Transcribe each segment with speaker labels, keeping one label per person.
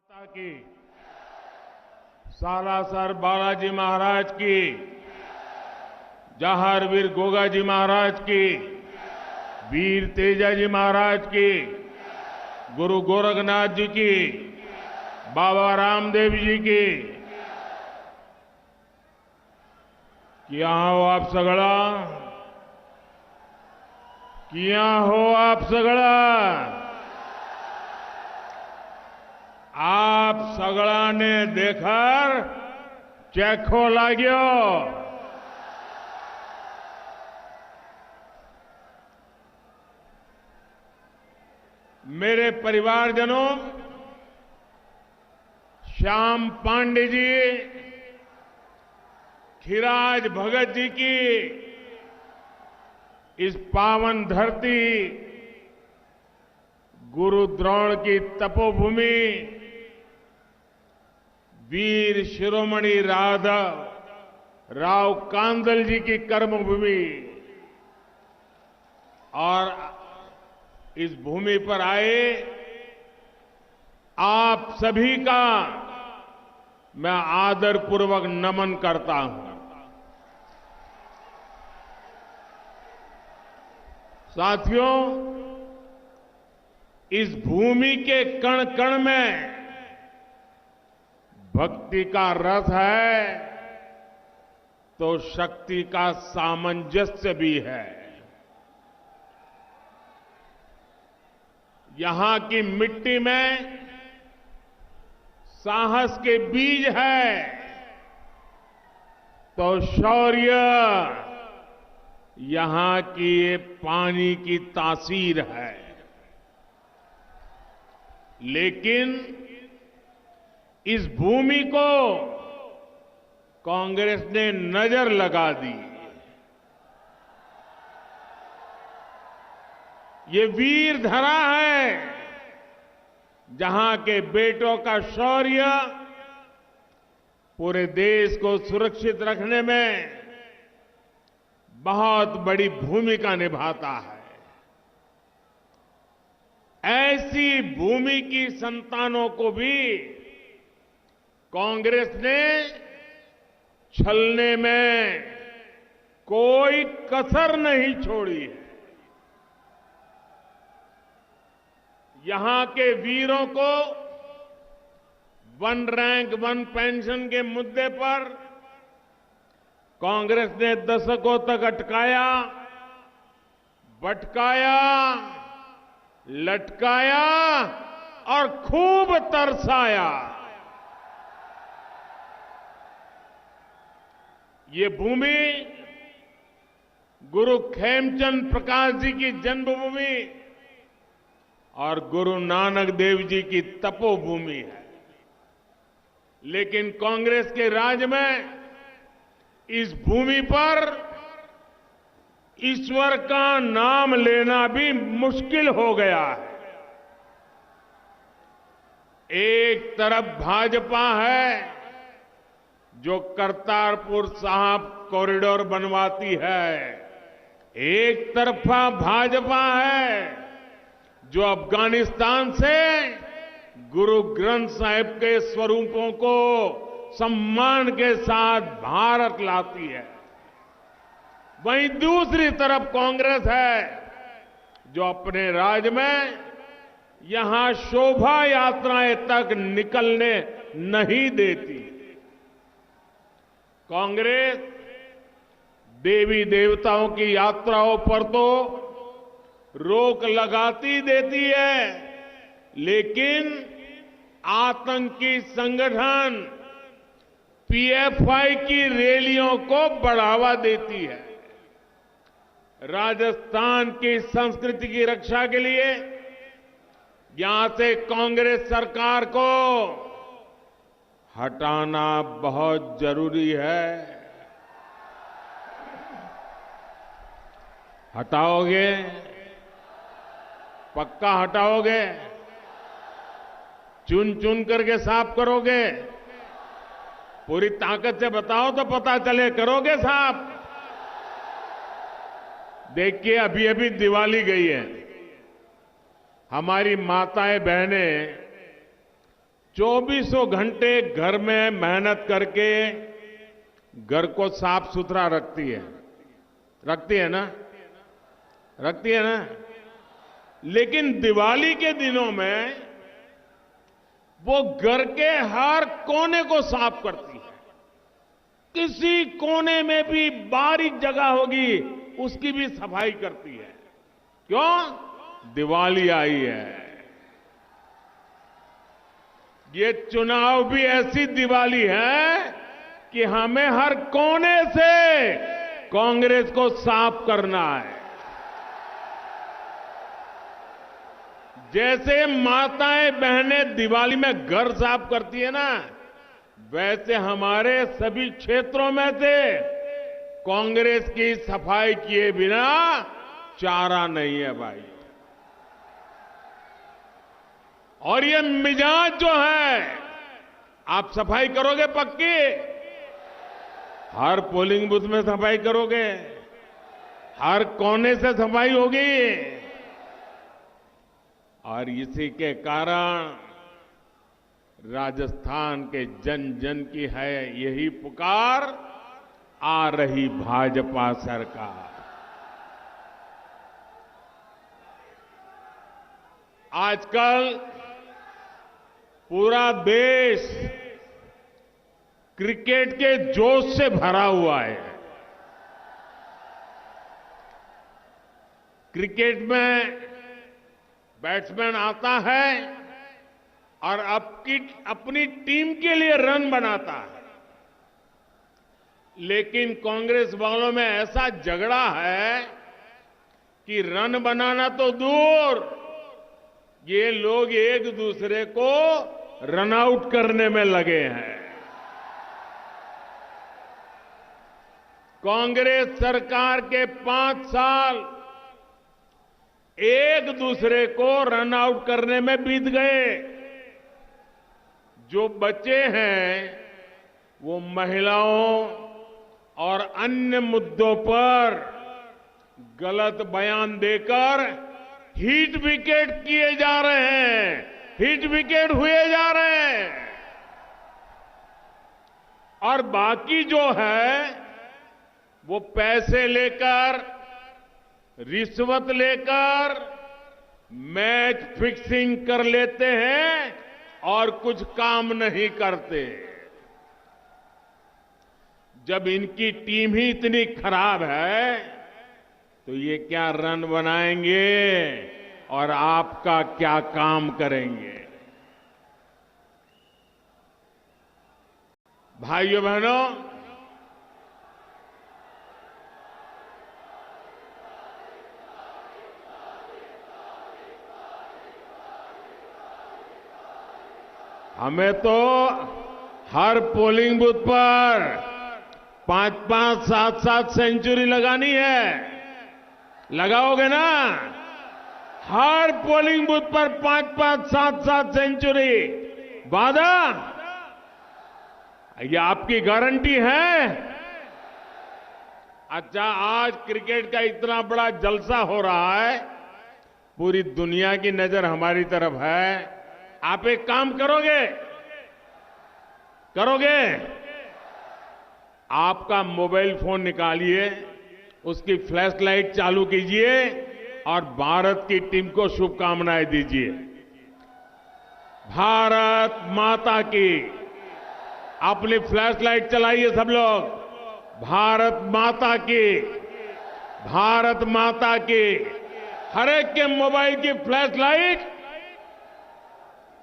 Speaker 1: माता की, सालासर बालाजी महाराज की, जहारवीर गोगाजी महाराज की, वीर तेजाजी महाराज की, गुरु गोरखनाथ जी की, बाबा रामदेव जी की। किया हो आप सगळा, किया हो आप सगळा। आप सगळाने देकर चेखो लाग्यो। मेरे परिवारजनों, श्याम पांडे जी, खिराज भगत जी की इस पावन धरती, गुरु द्रोण की तपोभूमि, वीर शिरोमणि राव कांदल जी की कर्मभूमि और इस भूमि पर आए आप सभी का मैं आदरपूर्वक नमन करता हूं। साथियों, इस भूमि के कण कण में भक्ति का रस है तो शक्ति का सामंजस्य भी है। यहां की मिट्टी में साहस के बीज है तो शौर्य यहां की ये पानी की तासीर है। लेकिन इस भूमि को कांग्रेस ने नजर लगा दी। ये वीर धरा है जहां के बेटों का शौर्य पूरे देश को सुरक्षित रखने में बहुत बड़ी भूमिका निभाता है। ऐसी भूमि की संतानों को भी कांग्रेस ने छलने में कोई कसर नहीं छोड़ी है। यहां के वीरों को वन रैंक वन पेंशन के मुद्दे पर कांग्रेस ने दशकों तक अटकाया, भटकाया, लटकाया और खूब तरसाया। ये भूमि गुरु खेमचंद प्रकाश जी की जन्मभूमि और गुरु नानक देव जी की तपोभूमि है। लेकिन कांग्रेस के राज में इस भूमि पर ईश्वर का नाम लेना भी मुश्किल हो गया है। एक तरफ भाजपा है जो करतारपुर साहिब कॉरिडोर बनवाती है, एक तरफा भाजपा है जो अफगानिस्तान से गुरु ग्रंथ साहिब के स्वरूपों को सम्मान के साथ भारत लाती है। वहीं दूसरी तरफ कांग्रेस है जो अपने राज में यहां शोभा यात्राएं तक निकलने नहीं देती। कांग्रेस देवी देवताओं की यात्राओं पर तो रोक लगाती देती है, लेकिन आतंकी संगठन पीएफआई की रैलियों को बढ़ावा देती है। राजस्थान की संस्कृति की रक्षा के लिए यहां से कांग्रेस सरकार को हटाना बहुत जरूरी है। हटाओगे? पक्का हटाओगे? चुन चुन करके साफ करोगे? पूरी ताकत से बताओ तो पता चले, करोगे साफ? देखिए, अभी अभी दिवाली गई है। हमारी माताएं बहनें 24 घंटे घर में मेहनत करके घर को साफ सुथरा रखती है ना? रखती है ना? लेकिन दिवाली के दिनों में वो घर के हर कोने को साफ करती है। किसी कोने में भी बारीक जगह होगी उसकी भी सफाई करती है। क्यों? दिवाली आई है। ये चुनाव भी ऐसी दिवाली है कि हमें हर कोने से कांग्रेस को साफ करना है। जैसे माताएं बहनें दिवाली में घर साफ करती है ना, वैसे हमारे सभी क्षेत्रों में से कांग्रेस की सफाई किए बिना चारा नहीं है भाई। और ये मिजाज जो है, आप सफाई करोगे पक्की? हर पोलिंग बूथ में सफाई करोगे? हर कोने से सफाई होगी? और इसी के कारण राजस्थान के जन जन की है यही पुकार, आ रही भाजपा सरकार। आजकल पूरा देश क्रिकेट के जोश से भरा हुआ है। क्रिकेट में बैट्समैन आता है और अपनी टीम के लिए रन बनाता है, लेकिन कांग्रेस वालों में ऐसा झगड़ा है कि रन बनाना तो दूर, ये लोग एक दूसरे को रन आउट करने में लगे हैं। कांग्रेस सरकार के 5 साल एक दूसरे को रन आउट करने में बीत गए। जो बचे हैं वो महिलाओं और अन्य मुद्दों पर गलत बयान देकर हिट विकेट किए जा रहे हैं, हिट विकेट हुए जा रहे हैं। और बाकी जो है वो पैसे लेकर, रिश्वत लेकर मैच फिक्सिंग कर लेते हैं और कुछ काम नहीं करते। जब इनकी टीम ही इतनी खराब है तो ये क्या रन बनाएंगे और आपका क्या काम करेंगे? भाइयों बहनों, हमें तो हर पोलिंग बूथ पर 5-5, 7-7 सेंचुरी लगानी है। लगाओगे ना? हर पोलिंग बूथ पर 5-5, 7-7 सेंचुरी। वादा? ये आपकी गारंटी है? अच्छा, आज क्रिकेट का इतना बड़ा जलसा हो रहा है, पूरी दुनिया की नजर हमारी तरफ है। आप एक काम करोगे? आपका मोबाइल फोन निकालिए, उसकी फ्लैश लाइट चालू कीजिए और भारत की टीम को शुभकामनाएं दीजिए। भारत माता की। अपनी फ्लैश लाइट चलाइए सब लोग। भारत माता की, भारत माता की। हर एक के मोबाइल की फ्लैश लाइट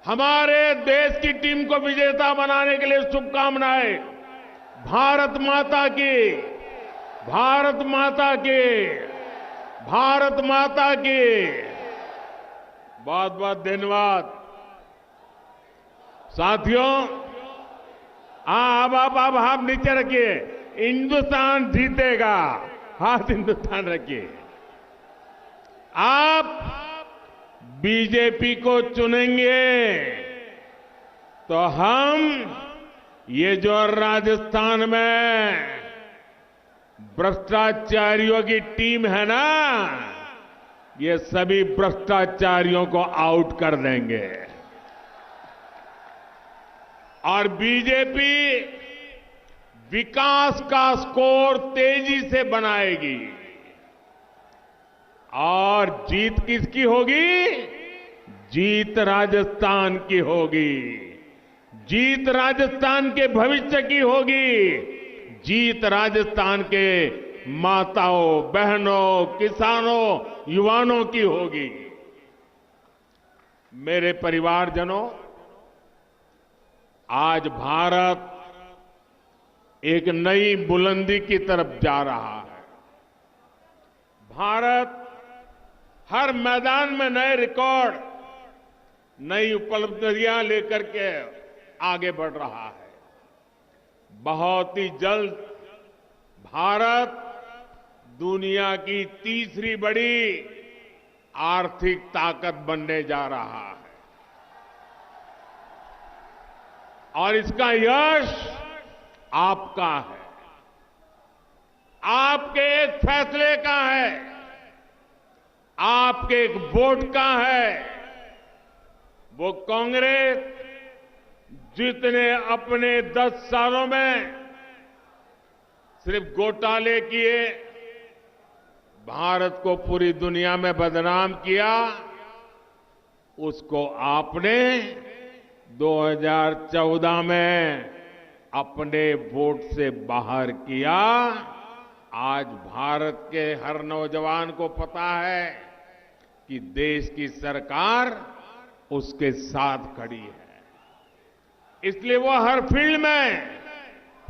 Speaker 1: हमारे देश की टीम को विजेता बनाने के लिए शुभकामनाएं। भारत माता की, भारत माता की, भारत माता की। बहुत बहुत धन्यवाद साथियों। अब आप नीचे रखिए। हिंदुस्तान जीतेगा। हाथ हिंदुस्तान रखिए। आप बीजेपी को चुनेंगे तो हम ये जो राजस्थान में भ्रष्टाचारियों की टीम है ना, ये सभी भ्रष्टाचारियों को आउट कर देंगे। और बीजेपी विकास का स्कोर तेजी से बनाएगी। और जीत किसकी होगी? जीत राजस्थान की होगी। जीत राजस्थान के भविष्य की होगी। जीत राजस्थान के माताओं, बहनों, किसानों, युवाओं की होगी। मेरे परिवारजनों, आज भारत एक नई बुलंदी की तरफ जा रहा है। भारत हर मैदान में नए रिकॉर्ड, नई उपलब्धियां लेकर के आगे बढ़ रहा है। बहुत ही जल्द भारत दुनिया की तीसरी बड़ी आर्थिक ताकत बनने जा रहा है। और इसका यश आपका है, आपके एक फैसले का है, आपके एक वोट का है। वो कांग्रेस जितने अपने 10 सालों में सिर्फ घोटाले किए, भारत को पूरी दुनिया में बदनाम किया, उसको आपने 2014 में अपने वोट से बाहर किया। आज भारत के हर नौजवान को पता है कि देश की सरकार उसके साथ खड़ी है। इसलिए वो हर फील्ड में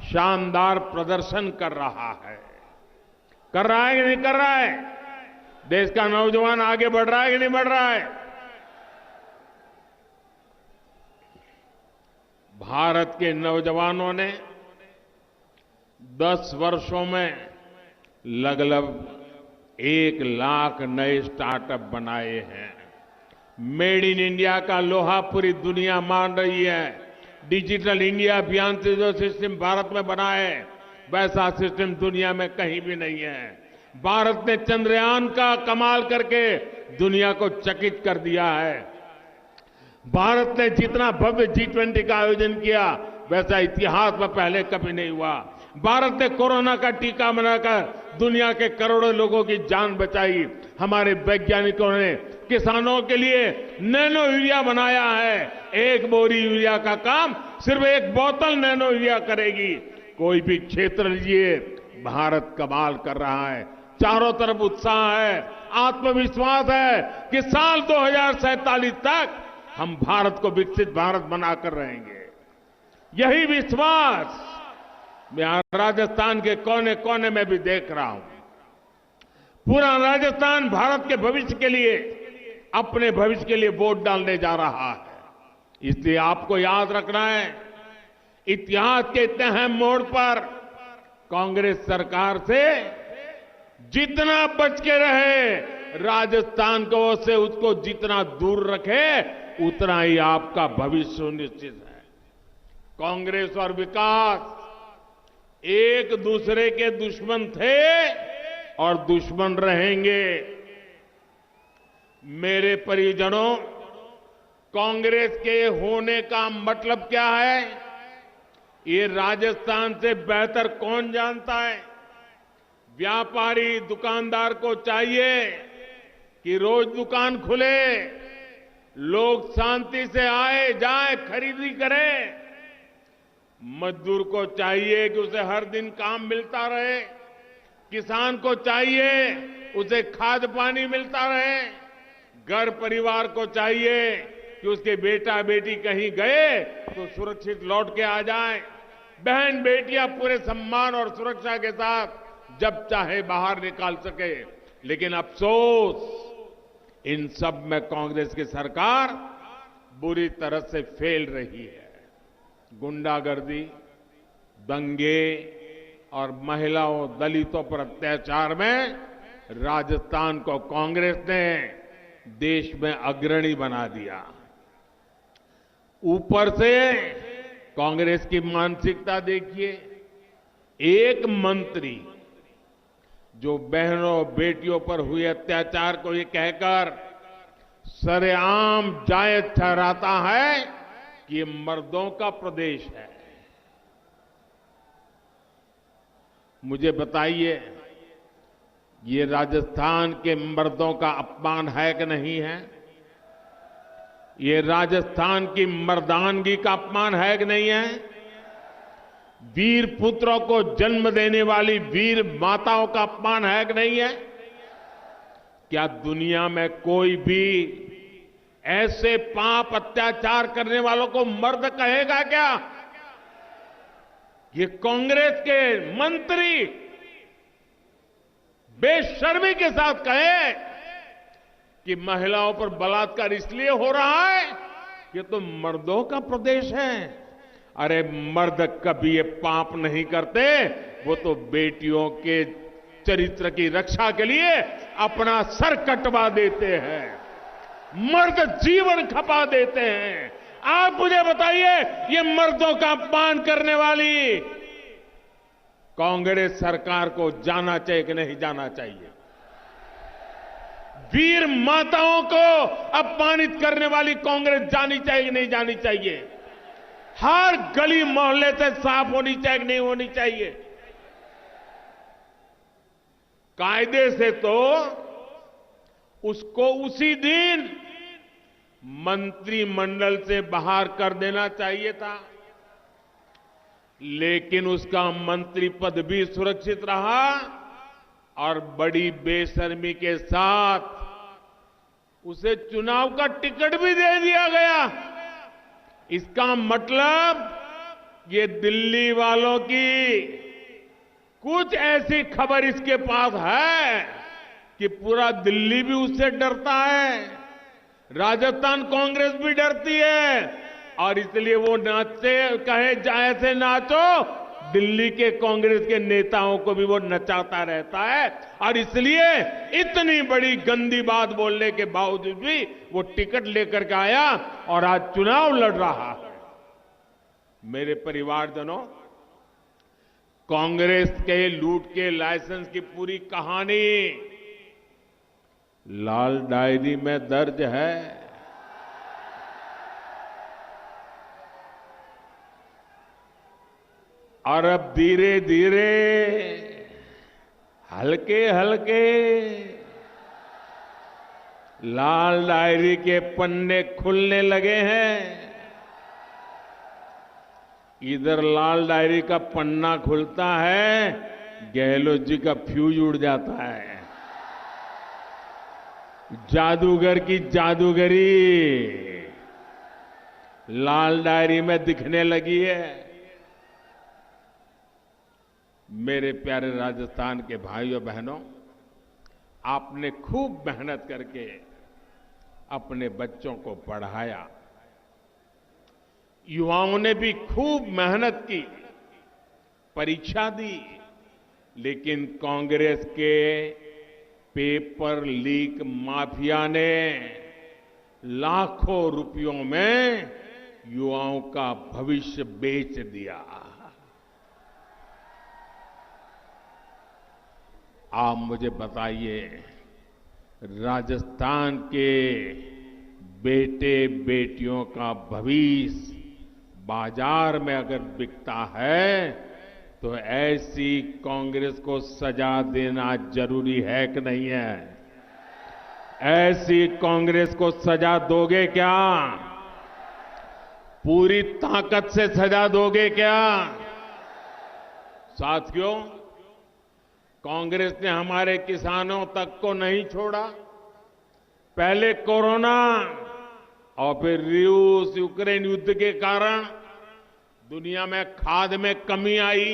Speaker 1: शानदार प्रदर्शन कर रहा है। कर रहा है कि नहीं कर रहा है? देश का नौजवान आगे बढ़ रहा है कि नहीं बढ़ रहा है? भारत के नौजवानों ने 10 वर्षों में लगभग 1 लाख नए स्टार्टअप बनाए हैं। मेड इन इंडिया का लोहा पूरी दुनिया मान रही है। डिजिटल इंडिया अभियान से जो सिस्टम भारत में बना है, वैसा सिस्टम दुनिया में कहीं भी नहीं है। भारत ने चंद्रयान का कमाल करके दुनिया को चकित कर दिया है। भारत ने जितना भव्य G20 का आयोजन किया, वैसा इतिहास में पहले कभी नहीं हुआ। भारत ने कोरोना का टीका बनाकर दुनिया के करोड़ों लोगों की जान बचाई। हमारे वैज्ञानिकों ने किसानों के लिए नैनो यूरिया बनाया है। 1 बोरी यूरिया का काम सिर्फ 1 बोतल नैनो यूरिया करेगी। कोई भी क्षेत्र लीजिए, भारत कमाल कर रहा है। चारों तरफ उत्साह है, आत्मविश्वास है कि साल 2047 तक हम भारत को विकसित भारत बनाकर रहेंगे। यही विश्वास मैं राजस्थान के कोने कोने में भी देख रहा हूं। पूरा राजस्थान भारत के भविष्य के लिए, अपने भविष्य के लिए वोट डालने जा रहा है। इसलिए आपको याद रखना है, इतिहास के इतने अहम मोड़ पर कांग्रेस सरकार से जितना बच के रहे, राजस्थान को से उसको जितना दूर रखे, उतना ही आपका भविष्य सुनिश्चित है। कांग्रेस और विकास एक दूसरे के दुश्मन थे और दुश्मन रहेंगे। मेरे परिजनों, कांग्रेस के होने का मतलब क्या है, ये राजस्थान से बेहतर कौन जानता है? व्यापारी दुकानदार को चाहिए कि रोज दुकान खुले, लोग शांति से आए जाए, खरीदी करें। मजदूर को चाहिए कि उसे हर दिन काम मिलता रहे। किसान को चाहिए उसे खाद पानी मिलता रहे। घर परिवार को चाहिए कि उसके बेटा बेटी कहीं गए तो सुरक्षित लौट के आ जाए। बहन बेटियां पूरे सम्मान और सुरक्षा के साथ जब चाहे बाहर निकाल सके। लेकिन अफसोस, इन सब में कांग्रेस की सरकार बुरी तरह से फेल रही है। गुंडागर्दी, दंगे और महिलाओं, दलितों पर अत्याचार में राजस्थान को कांग्रेस ने देश में अग्रणी बना दिया। ऊपर से कांग्रेस की मानसिकता देखिए। एक मंत्री जो बहनों बेटियों पर हुए अत्याचार को ये कहकर सरेआम जायज ठहराता है कि ये मर्दों का प्रदेश है। मुझे बताइए, ये राजस्थान के मर्दों का अपमान है कि नहीं है? ये राजस्थान की मर्दानगी का अपमान है कि नहीं है? वीर पुत्रों को जन्म देने वाली वीर माताओं का अपमान है कि नहीं है? क्या दुनिया में कोई भी ऐसे पाप अत्याचार करने वालों को मर्द कहेगा क्या? ये कांग्रेस के मंत्री बेशर्मी के साथ कहे कि महिलाओं पर बलात्कार इसलिए हो रहा है कि तो मर्दों का प्रदेश है। अरे मर्द कभी ये पाप नहीं करते, वो तो बेटियों के चरित्र की रक्षा के लिए अपना सर कटवा देते हैं, मर्द जीवन खपा देते हैं। आप मुझे बताइए, ये मर्दों का अपमान करने वाली कांग्रेस सरकार को जाना चाहिए कि नहीं जाना चाहिए? वीर माताओं को अपमानित करने वाली कांग्रेस जानी चाहिए कि नहीं जानी चाहिए? हर गली मोहल्ले से साफ होनी चाहिए कि नहीं होनी चाहिए? कायदे से तो उसको उसी दिन मंत्रिमंडल से बाहर कर देना चाहिए था, लेकिन उसका मंत्री पद भी सुरक्षित रहा और बड़ी बेशर्मी के साथ उसे चुनाव का टिकट भी दे दिया गया। इसका मतलब ये दिल्ली वालों की कुछ ऐसी खबर इसके पास है कि पूरा दिल्ली भी उससे डरता है, राजस्थान कांग्रेस भी डरती है, और इसलिए वो नाचते कहे ऐसे नाचो, दिल्ली के कांग्रेस के नेताओं को भी वो नचाता रहता है। और इसलिए इतनी बड़ी गंदी बात बोलने के बावजूद भी वो टिकट लेकर के आया और आज चुनाव लड़ रहा है। मेरे परिवारजनों, कांग्रेस के लूट के लाइसेंस की पूरी कहानी लाल डायरी में दर्ज है। और अब धीरे धीरे हल्के हल्के लाल डायरी के पन्ने खुलने लगे हैं। इधर लाल डायरी का पन्ना खुलता है, गहलोत जी का फ्यूज उड़ जाता है। जादूगर की जादूगरी लाल डायरी में दिखने लगी है। मेरे प्यारे राजस्थान के भाइयों बहनों, आपने खूब मेहनत करके अपने बच्चों को पढ़ाया, युवाओं ने भी खूब मेहनत की, परीक्षा दी, लेकिन कांग्रेस के पेपर लीक माफिया ने लाखों रुपयों में युवाओं का भविष्य बेच दिया। आप मुझे बताइए, राजस्थान के बेटे बेटियों का भविष्य बाजार में अगर बिकता है तो ऐसी कांग्रेस को सजा देना जरूरी है कि नहीं है? ऐसी कांग्रेस को सजा दोगे क्या? पूरी ताकत से सजा दोगे क्या? साथियों, कांग्रेस ने हमारे किसानों तक को नहीं छोड़ा। पहले कोरोना और फिर रूस यूक्रेन युद्ध के कारण दुनिया में खाद में कमी आई,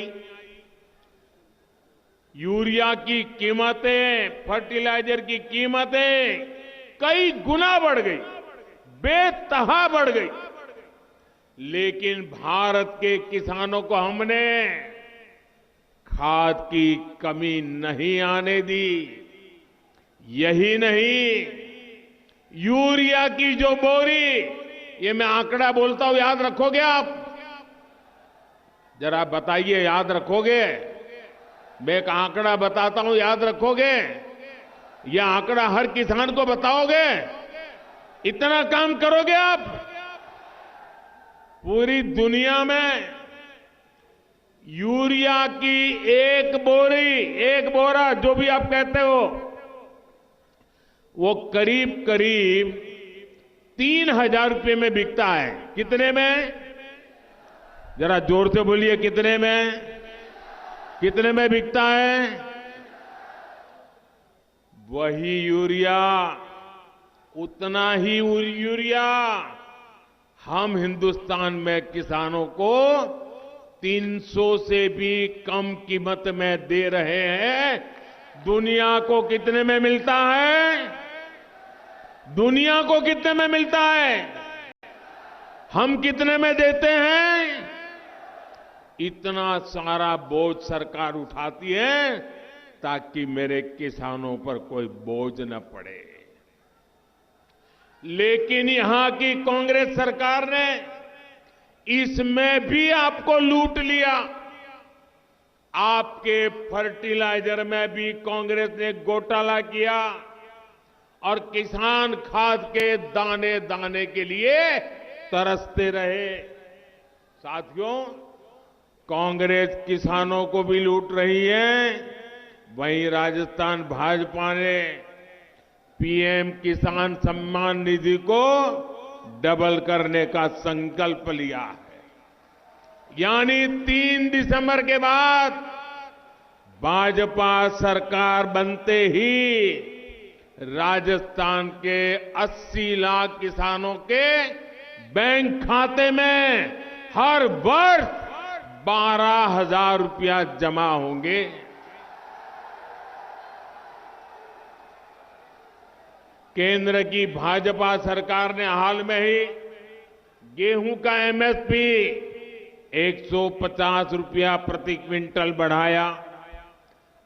Speaker 1: यूरिया की कीमतें, फर्टिलाइजर की कीमतें कई गुना बढ़ गई, बेतहा बढ़ गई, लेकिन भारत के किसानों को हमने खाद की कमी नहीं आने दी। यही नहीं, यूरिया की जो बोरी, ये मैं आंकड़ा बोलता हूं, याद रखोगे आप? जरा बताइए, याद रखोगे? मैं एक आंकड़ा बताता हूं, याद रखोगे? यह आंकड़ा हर किसान को बताओगे? इतना काम करोगे आप? पूरी दुनिया में यूरिया की एक बोरा जो भी आप कहते हो, वो करीब करीब 3,000 रुपये में बिकता है। कितने में? जरा जोर से बोलिए, कितने में? कितने में बिकता है? वही यूरिया, उतना ही यूरिया हम हिंदुस्तान में किसानों को 300 से भी कम कीमत में दे रहे हैं। दुनिया को कितने में मिलता है? दुनिया को कितने में मिलता है? हम कितने में देते हैं? इतना सारा बोझ सरकार उठाती है ताकि मेरे किसानों पर कोई बोझ न पड़े। लेकिन यहां की कांग्रेस सरकार ने इसमें भी आपको लूट लिया। आपके फर्टिलाइजर में भी कांग्रेस ने घोटाला किया और किसान खाद के दाने दाने के लिए तरसते रहे। साथियों, कांग्रेस किसानों को भी लूट रही है। वहीं राजस्थान भाजपा ने पीएम किसान सम्मान निधि को डबल करने का संकल्प लिया है। यानी 3 दिसंबर के बाद भाजपा सरकार बनते ही राजस्थान के 80 लाख किसानों के बैंक खाते में हर वर्ष 12,000 रुपया जमा होंगे। केंद्र की भाजपा सरकार ने हाल में ही गेहूं का एमएसपी 150 रुपया प्रति क्विंटल बढ़ाया।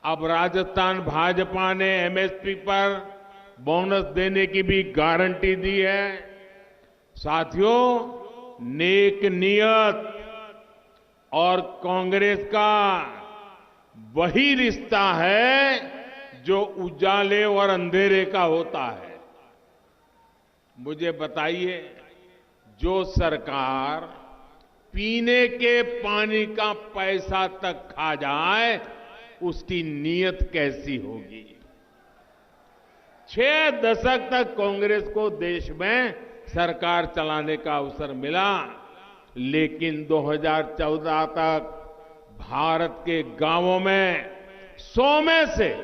Speaker 1: अब राजस्थान भाजपा ने एमएसपी पर बोनस देने की भी गारंटी दी है। साथियों, नेक नियत और कांग्रेस का वही रिश्ता है जो उजाले और अंधेरे का होता है। मुझे बताइए, जो सरकार पीने के पानी का पैसा तक खा जाए, उसकी नीयत कैसी होगी? 6 दशक तक कांग्रेस को देश में सरकार चलाने का अवसर मिला, लेकिन 2014 तक भारत के गांवों में 100 में से,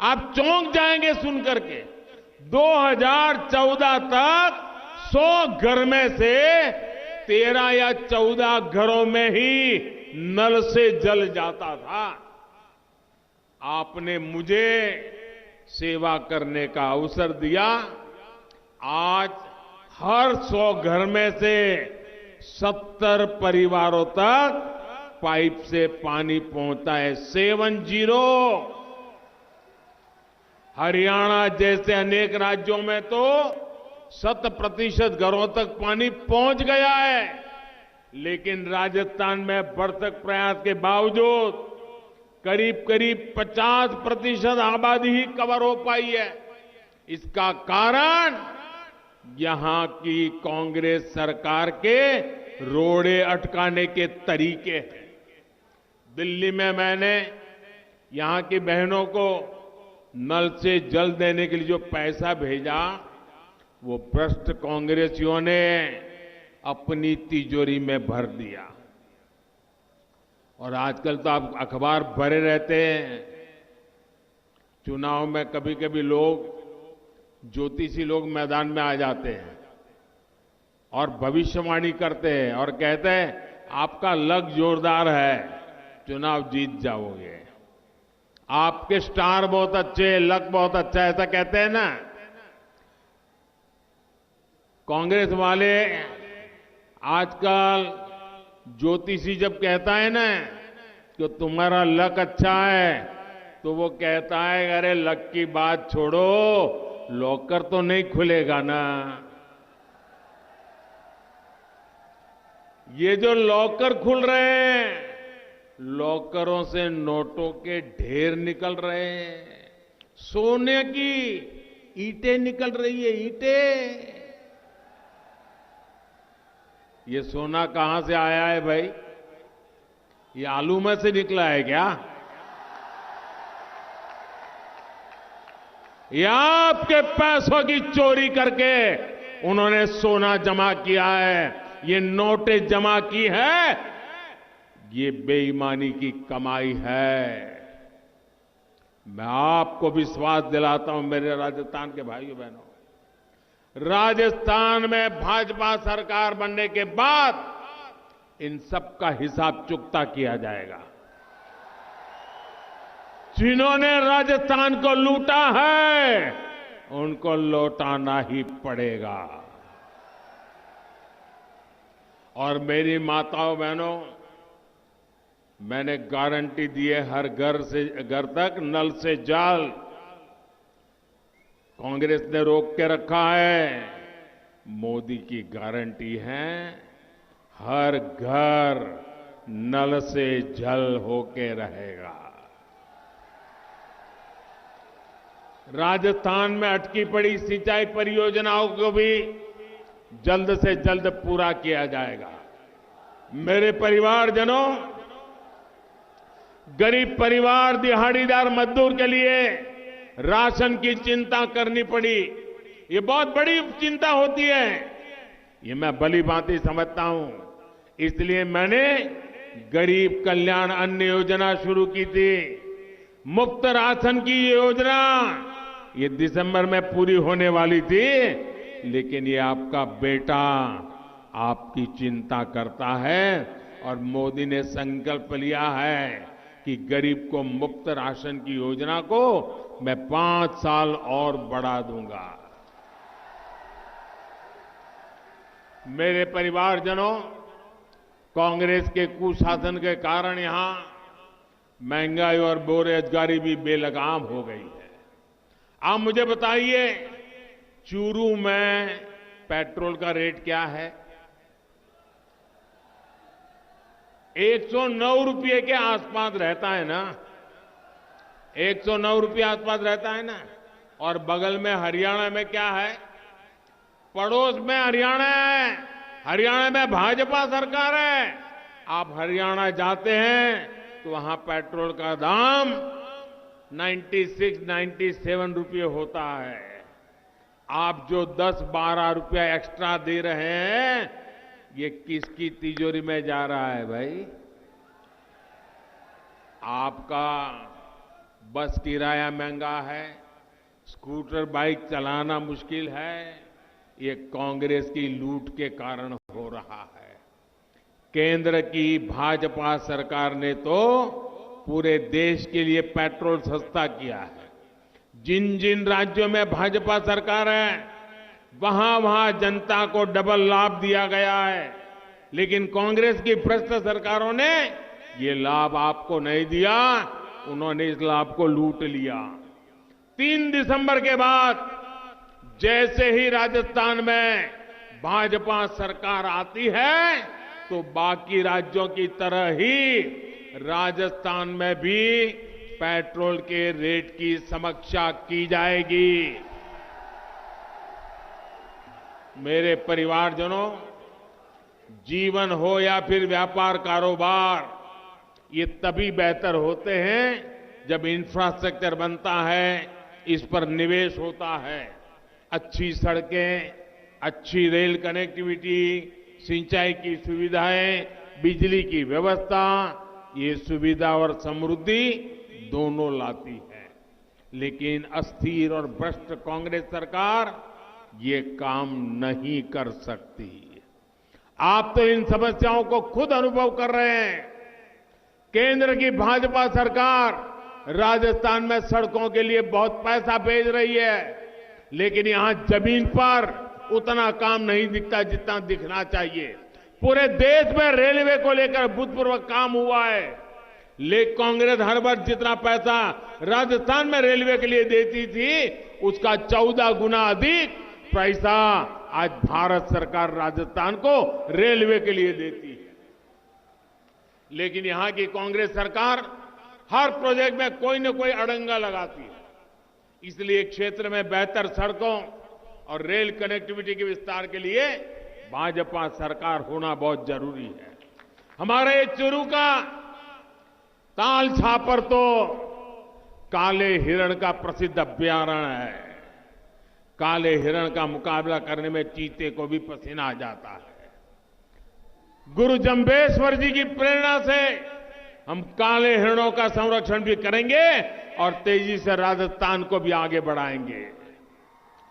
Speaker 1: आप चौंक जाएंगे सुनकर के, 2014 तक 100 घर में से 13 या 14 घरों में ही नल से जल जाता था। आपने मुझे सेवा करने का अवसर दिया। आज हर 100 घर में से 70 परिवारों तक पाइप से पानी पहुंचता है। 70। हरियाणा जैसे अनेक राज्यों में तो 100% घरों तक पानी पहुंच गया है, लेकिन राजस्थान में भरसक प्रयास के बावजूद करीब करीब 50% आबादी ही कवर हो पाई है। इसका कारण यहां की कांग्रेस सरकार के रोड़े अटकाने के तरीके हैं। दिल्ली में मैंने यहां की बहनों को नल से जल देने के लिए जो पैसा भेजा, वो भ्रष्ट कांग्रेसियों ने अपनी तिजोरी में भर दिया। और आजकल तो आप अखबार भरे रहते हैं। चुनाव में कभी कभी लोग, ज्योतिषी लोग मैदान में आ जाते हैं और भविष्यवाणी करते हैं और कहते हैं आपका लक जोरदार है, चुनाव जीत जाओगे, आपके स्टार बहुत अच्छे, लक बहुत अच्छा है, ऐसा कहते हैं ना। कांग्रेस वाले आजकल ज्योतिषी जब कहता है ना कि तुम्हारा लक अच्छा है, तो वो कहता है अरे लक की बात छोड़ो, लॉकर तो नहीं खुलेगा ना। ये जो लॉकर खुल रहे हैं, लॉकरों से नोटों के ढेर निकल रहे हैं, सोने की ईंटें निकल रही है, ईंटें। ये सोना कहां से आया है भाई? ये आलू में से निकला है क्या? या आपके पैसों की चोरी करके उन्होंने सोना जमा किया है, ये नोटें जमा की है, ये बेईमानी की कमाई है। मैं आपको विश्वास दिलाता हूं मेरे राजस्थान के भाइयों बहनों, राजस्थान में भाजपा सरकार बनने के बाद इन सब का हिसाब चुकता किया जाएगा। जिन्होंने राजस्थान को लूटा है उनको लौटाना ही पड़ेगा। और मेरी माताओं बहनों, मैंने गारंटी दी है, हर घर तक नल से जल। कांग्रेस ने रोक के रखा है, मोदी की गारंटी है हर घर नल से जल होके रहेगा। राजस्थान में अटकी पड़ी सिंचाई परियोजनाओं को भी जल्द से जल्द पूरा किया जाएगा। मेरे परिवारजनों, गरीब परिवार, दिहाड़ीदार मजदूर के लिए राशन की चिंता करनी पड़ी, ये बहुत बड़ी चिंता होती है, ये मैं भली भांति समझता हूं। इसलिए मैंने गरीब कल्याण अन्न योजना शुरू की थी। मुफ्त राशन की ये योजना ये दिसंबर में पूरी होने वाली थी, लेकिन ये आपका बेटा आपकी चिंता करता है और मोदी ने संकल्प लिया है कि गरीब को मुफ्त राशन की योजना को मैं 5 साल और बढ़ा दूंगा। मेरे परिवारजनों, कांग्रेस के कुशासन के कारण यहां महंगाई और बेरोजगारी भी बेलगाम हो गई है। आप मुझे बताइए, चूरू में पेट्रोल का रेट क्या है? 109 रुपये के आसपास रहता है ना, 109 रुपये आसपास रहता है ना। और बगल में हरियाणा में क्या है? पड़ोस में हरियाणा है, हरियाणा में भाजपा सरकार है। आप हरियाणा जाते हैं तो वहां पेट्रोल का दाम 96-97 रुपये होता है। आप जो 10-12 रुपया एक्स्ट्रा दे रहे हैं, ये किसकी तिजोरी में जा रहा है भाई? आपका बस किराया महंगा है, स्कूटर बाइक चलाना मुश्किल है, ये कांग्रेस की लूट के कारण हो रहा है। केंद्र की भाजपा सरकार ने तो पूरे देश के लिए पेट्रोल सस्ता किया है। जिन जिन राज्यों में भाजपा सरकार है वहां वहां जनता को डबल लाभ दिया गया है, लेकिन कांग्रेस की भ्रष्ट सरकारों ने ये लाभ आपको नहीं दिया, उन्होंने इस लाभ को लूट लिया। 3 दिसंबर के बाद जैसे ही राजस्थान में भाजपा सरकार आती है तो बाकी राज्यों की तरह ही राजस्थान में भी पेट्रोल के रेट की समीक्षा की जाएगी। मेरे परिवारजनों, जीवन हो या फिर व्यापार कारोबार, ये तभी बेहतर होते हैं जब इंफ्रास्ट्रक्चर बनता है, इस पर निवेश होता है। अच्छी सड़कें, अच्छी रेल कनेक्टिविटी, सिंचाई की सुविधाएं, बिजली की व्यवस्था, ये सुविधा और समृद्धि दोनों लाती है। लेकिन अस्थिर और भ्रष्ट कांग्रेस सरकार ये काम नहीं कर सकती। आप तो इन समस्याओं को खुद अनुभव कर रहे हैं। केंद्र की भाजपा सरकार राजस्थान में सड़कों के लिए बहुत पैसा भेज रही है, लेकिन यहां जमीन पर उतना काम नहीं दिखता जितना दिखना चाहिए। पूरे देश में रेलवे को लेकर अभूतपूर्व काम हुआ है, लेकिन कांग्रेस हर वर्ष जितना पैसा राजस्थान में रेलवे के लिए देती थी, उसका 14 गुना अधिक पैसा आज भारत सरकार राजस्थान को रेलवे के लिए देती है। लेकिन यहां की कांग्रेस सरकार हर प्रोजेक्ट में कोई न कोई अड़ंगा लगाती है। इसलिए क्षेत्र में बेहतर सड़कों और रेल कनेक्टिविटी के विस्तार के लिए भाजपा सरकार होना बहुत जरूरी है। हमारे चुरू का ताल छापर तो काले हिरण का प्रसिद्ध अभयारण्य है। काले हिरण का मुकाबला करने में चीते को भी पसीना आ जाता है। गुरु जंबेश्वर जी की प्रेरणा से हम काले हिरणों का संरक्षण भी करेंगे और तेजी से राजस्थान को भी आगे बढ़ाएंगे।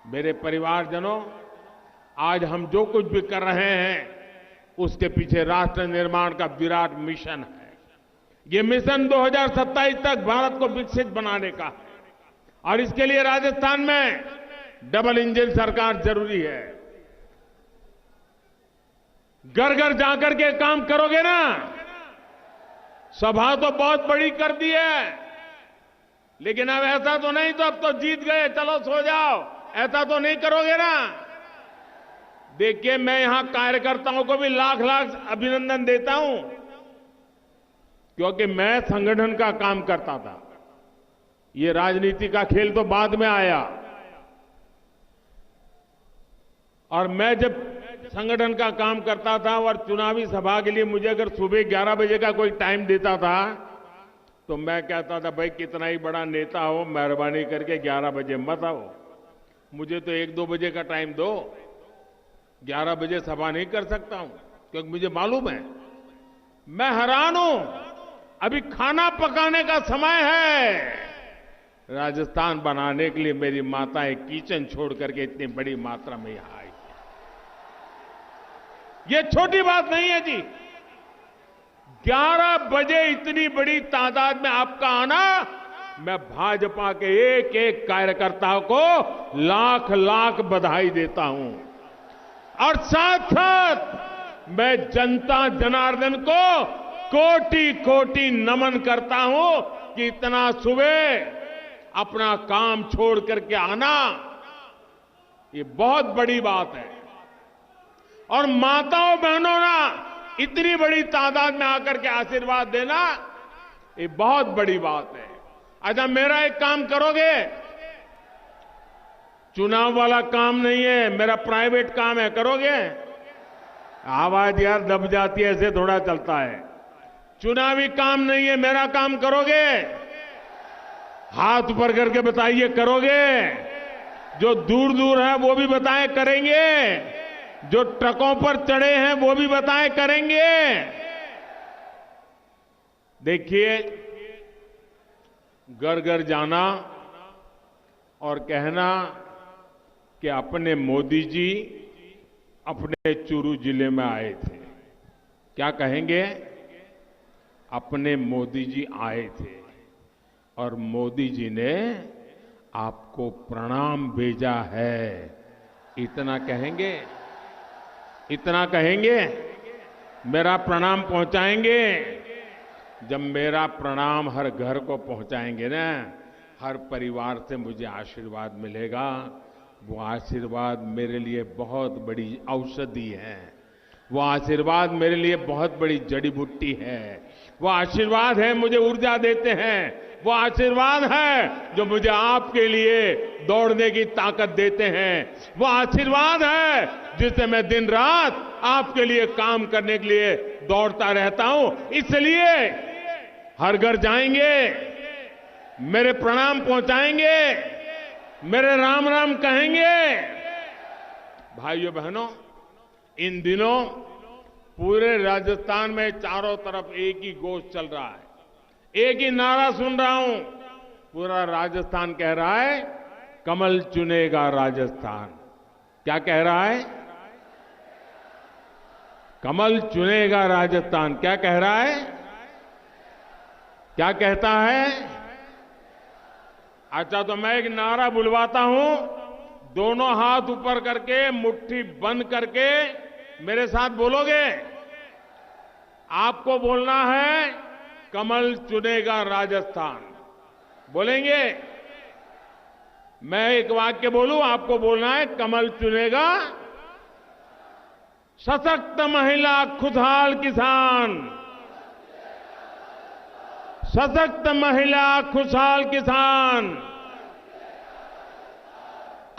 Speaker 1: मेरे परिवारजनों, आज हम जो कुछ भी कर रहे हैं उसके पीछे राष्ट्र निर्माण का विराट मिशन है। ये मिशन 2027 तक भारत को विकसित बनाने का है और इसके लिए राजस्थान में डबल इंजन सरकार जरूरी है। घर घर जाकर के काम करोगे ना। सभा तो बहुत बड़ी कर दी है, लेकिन अब ऐसा तो नहीं तो अब तो जीत गए चलो सो जाओ, ऐसा तो नहीं करोगे ना। देखिए, मैं यहां कार्यकर्ताओं को भी लाख लाख अभिनंदन देता हूं, क्योंकि मैं संगठन का काम करता था। ये राजनीति का खेल तो बाद में आया, और मैं जब संगठन का काम करता था और चुनावी सभा के लिए मुझे अगर सुबह 11 बजे का कोई टाइम देता था तो मैं कहता था, भाई कितना ही बड़ा नेता हो, मेहरबानी करके 11 बजे मत आओ, मुझे तो 1-2 बजे का टाइम दो। 11 बजे सभा नहीं कर सकता हूं, क्योंकि मुझे मालूम है। मैं हैरान हूं, अभी खाना पकाने का समय है। राजस्थान बनाने के लिए मेरी माताएं किचन छोड़ करके इतनी बड़ी मात्रा में यहां आई। ये छोटी बात नहीं है जी। 11 बजे इतनी बड़ी तादाद में आपका आना, मैं भाजपा के एक एक कार्यकर्ता को लाख लाख बधाई देता हूं। और साथ साथ मैं जनता जनार्दन को कोटि कोटि नमन करता हूं कि इतना सुबह अपना काम छोड़ करके आना, ये बहुत बड़ी बात है। और माताओं बहनों ना इतनी बड़ी तादाद में आकर के आशीर्वाद देना, ये बहुत बड़ी बात है। अच्छा, मेरा एक काम करोगे? चुनाव वाला काम नहीं है, मेरा प्राइवेट काम है, करोगे? आवाज यार दब जाती है, ऐसे थोड़ा चलता है। चुनावी काम नहीं है, मेरा काम करोगे? हाथ ऊपर करके बताइए, करोगे? जो दूर दूर है वो भी बताएं, करेंगे? जो ट्रकों पर चढ़े हैं वो भी बताएं, करेंगे? देखिए, घर घर जाना और कहना कि अपने मोदी जी अपने चुरू जिले में आए थे। क्या कहेंगे? अपने मोदी जी आए थे और मोदी जी ने आपको प्रणाम भेजा है। इतना कहेंगे? इतना कहेंगे? मेरा प्रणाम पहुंचाएंगे? जब मेरा प्रणाम हर घर को पहुंचाएंगे ना, हर परिवार से मुझे आशीर्वाद मिलेगा। वो आशीर्वाद मेरे लिए बहुत बड़ी औषधि है। वो आशीर्वाद मेरे लिए बहुत बड़ी जड़ी बूटी है। वो आशीर्वाद है, मुझे ऊर्जा देते हैं। वो आशीर्वाद है जो मुझे आपके लिए दौड़ने की ताकत देते हैं। वो आशीर्वाद है जिससे मैं दिन रात आपके लिए काम करने के लिए दौड़ता रहता हूं। इसलिए हर घर जाएंगे, मेरे प्रणाम पहुंचाएंगे, मेरे राम राम कहेंगे। भाइयों बहनों, इन दिनों पूरे राजस्थान में चारों तरफ एक ही घोष चल रहा है, एक ही नारा सुन रहा हूं। पूरा राजस्थान कह रहा है, कमल चुनेगा राजस्थान। क्या कह रहा है? कमल चुनेगा राजस्थान। क्या कह रहा है? क्या कहता है? अच्छा, तो मैं एक नारा बुलवाता हूं, दोनों हाथ ऊपर करके मुट्ठी बंद करके मेरे साथ बोलोगे। आपको बोलना है, कमल चुनेगा राजस्थान। बोलेंगे? मैं एक वाक्य बोलूं, आपको बोलना है, कमल चुनेगा। सशक्त महिला, खुशहाल किसान। सशक्त महिला, खुशहाल किसान।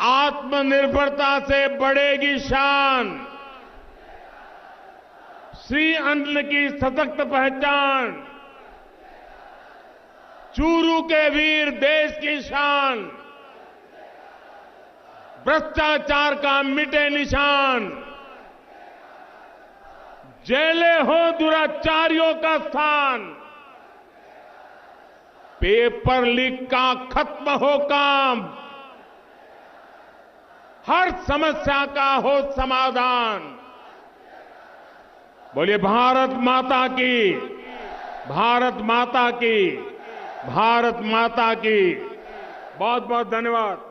Speaker 1: आत्मनिर्भरता से बढ़ेगी शान। श्री अन्न की सशक्त पहचान, चूरू के वीर देश की शान, भ्रष्टाचार का मिटे निशान, जेले हो दुराचारियों का स्थान, पेपर लीक का खत्म हो काम, हर समस्या का हो समाधान। बोलिए भारत माता की, भारत माता की, भारत माता की। बहुत बहुत धन्यवाद।